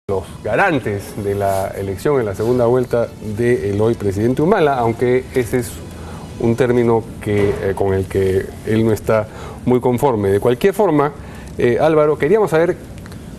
los garantes de la elección en la segunda vuelta del hoy presidente Humala, aunque ese es un término con el que él no está muy conforme. De cualquier forma, Álvaro, queríamos saber,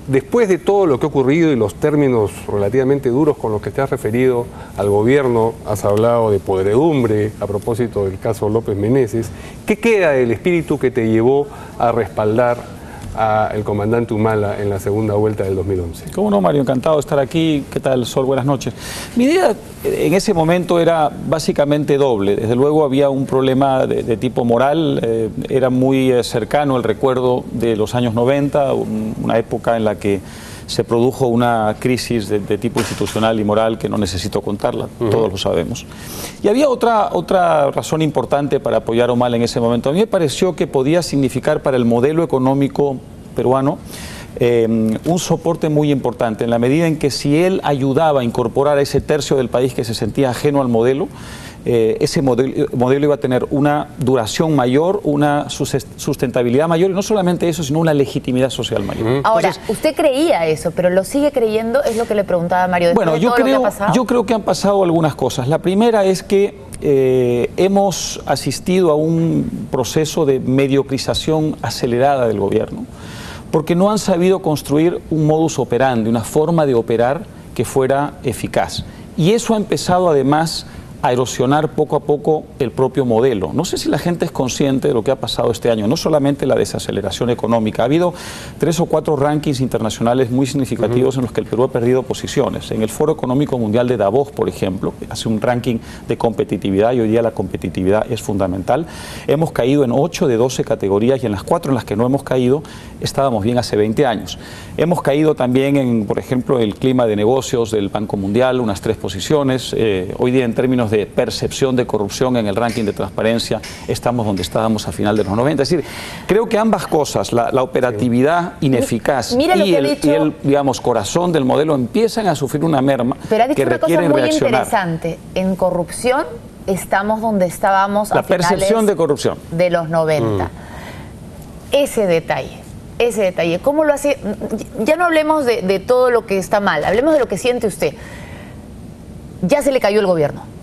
después de todo lo que ha ocurrido y los términos relativamente duros con los que te has referido al gobierno, has hablado de podredumbre a propósito del caso López Meneses, ¿qué queda del espíritu que te llevó a respaldar al comandante Humala en la segunda vuelta del 2011? ¿Cómo no, Mario? Encantado de estar aquí. ¿Qué tal, Sol? Buenas noches. Mi idea en ese momento era básicamente doble. Desde luego había un problema de tipo moral. Era muy cercano el recuerdo de los años 90, una época en la que se produjo una crisis de tipo institucional y moral que no necesito contarla, todos lo sabemos. Y había otra razón importante para apoyar a Humala en ese momento. A mí me pareció que podía significar para el modelo económico peruano un soporte muy importante, en la medida en que si él ayudaba a incorporar a ese tercio del país que se sentía ajeno al modelo, ese modelo iba a tener una duración mayor, una sustentabilidad mayor, y no solamente eso, sino una legitimidad social mayor. Ahora, entonces, usted creía eso, pero ¿lo sigue creyendo? Es lo que le preguntaba Mario. Bueno, yo creo que han pasado algunas cosas. La primera es que hemos asistido a un proceso de mediocrización acelerada del gobierno, porque no han sabido construir un modus operandi, una forma de operar que fuera eficaz. Y eso ha empezado además a erosionar poco a poco el propio modelo. No sé si la gente es consciente de lo que ha pasado este año, no solamente la desaceleración económica. Ha habido 3 o 4 rankings internacionales muy significativos en los que el Perú ha perdido posiciones. En el Foro Económico Mundial de Davos, por ejemplo, hace un ranking de competitividad y hoy día la competitividad es fundamental. Hemos caído en 8 de 12 categorías y en las 4 en las que no hemos caído estábamos bien hace 20 años. Hemos caído también en, por ejemplo, el clima de negocios del Banco Mundial, unas 3 posiciones. Hoy día en términos de percepción de corrupción en el ranking de transparencia estamos donde estábamos a final de los 90. Es decir, creo que ambas cosas, la operatividad ineficaz y el, digamos, corazón del modelo empiezan a sufrir una merma que requieren reaccionar. Pero ha dicho una cosa muy interesante. En corrupción estamos donde estábamos a finales la percepción de corrupción de los 90. Ese detalle, ¿cómo lo hace? Ya no hablemos de todo lo que está mal, hablemos de lo que siente usted. Ya se le cayó el gobierno.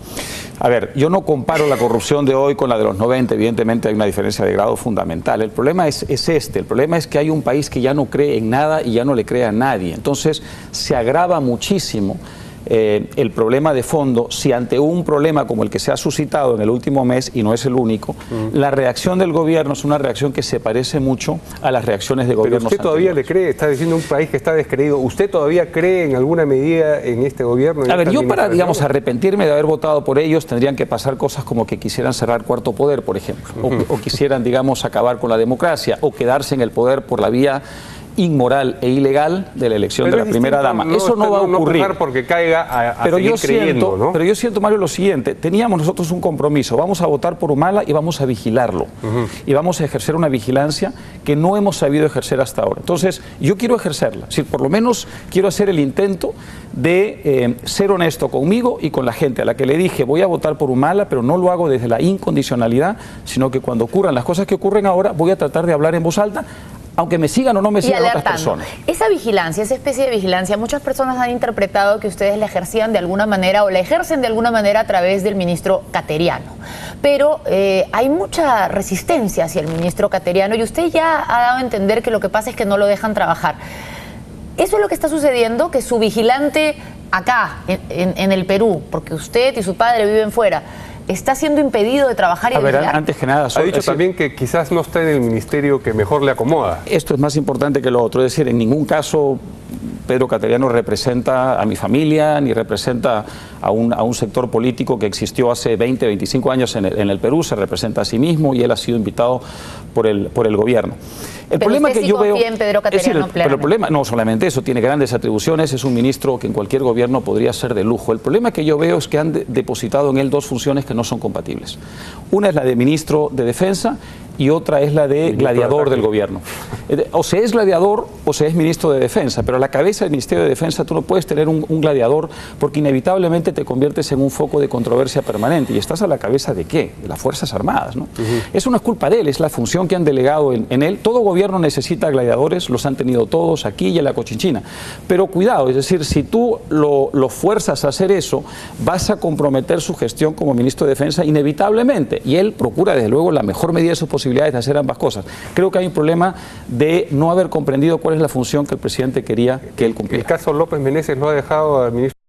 A ver, yo no comparo la corrupción de hoy con la de los 90, evidentemente hay una diferencia de grado fundamental. El problema es el problema es que hay un país que ya no cree en nada y ya no le cree a nadie. Entonces se agrava muchísimo el problema de fondo si ante un problema como el que se ha suscitado en el último mes, y no es el único, la reacción del gobierno es una reacción que se parece mucho a las reacciones de gobiernos anteriores. ¿Pero usted todavía le cree? Está diciendo un país que está descreído. ¿Usted todavía cree en alguna medida en este gobierno? A ver, yo para, digamos, arrepentirme de haber votado por ellos tendrían que pasar cosas como que quisieran cerrar Cuarto Poder, por ejemplo, o quisieran, digamos, acabar con la democracia, o quedarse en el poder por la vía inmoral e ilegal de la elección de la primera dama. Eso no va a ocurrir. No porque caiga a seguir creyendo, ¿no? Pero yo siento, Mario, lo siguiente. Teníamos nosotros un compromiso. Vamos a votar por Humala y vamos a vigilarlo. Y vamos a ejercer una vigilancia que no hemos sabido ejercer hasta ahora. Entonces, yo quiero ejercerla. Es decir, por lo menos quiero hacer el intento de ser honesto conmigo y con la gente a la que le dije voy a votar por Humala, pero no lo hago desde la incondicionalidad, sino que cuando ocurran las cosas que ocurren ahora, voy a tratar de hablar en voz alta, aunque me sigan o no me sigan otras personas. Esa vigilancia, esa especie de vigilancia, muchas personas han interpretado que ustedes la ejercían de alguna manera o la ejercen de alguna manera a través del ministro Cateriano. Pero hay mucha resistencia hacia el ministro Cateriano y usted ya ha dado a entender que lo que pasa es que no lo dejan trabajar. ¿Eso es lo que está sucediendo? Que su vigilante acá, en el Perú, porque usted y su padre viven fuera, está siendo impedido de trabajar y vigilar. Antes que nada, ha dicho también que quizás no está en el ministerio que mejor le acomoda. Esto es más importante que lo otro, es decir, en ningún caso Pedro Cateriano representa a mi familia ni representa a un sector político que existió hace 20, 25 años en el Perú, se representa a sí mismo y él ha sido invitado por el gobierno. El problema que yo veo en Pedro Cateriano, pero el problema no solamente eso, tiene grandes atribuciones, es un ministro que en cualquier gobierno podría ser de lujo. El problema que yo veo es que han depositado en él 2 funciones que no son compatibles. Una es la de ministro de Defensa y otra es la de gladiador del gobierno. O se es gladiador o se es ministro de Defensa, pero a la cabeza del Ministerio de Defensa tú no puedes tener un gladiador porque inevitablemente te conviertes en un foco de controversia permanente. ¿Y estás a la cabeza de qué? De las Fuerzas Armadas, ¿no? Eso no es culpa de él, es la función que han delegado en él. Todo gobierno necesita gladiadores, los han tenido todos aquí y en la Cochinchina. Pero cuidado, es decir, si tú lo fuerzas a hacer eso, vas a comprometer su gestión como ministro de Defensa inevitablemente. Y él procura, desde luego, la mejor medida de sus posibilidades de hacer ambas cosas. Creo que hay un problema de no haber comprendido cuál es la función que el presidente quería que él cumpliera. El caso López Meneses lo ha dejado al ministro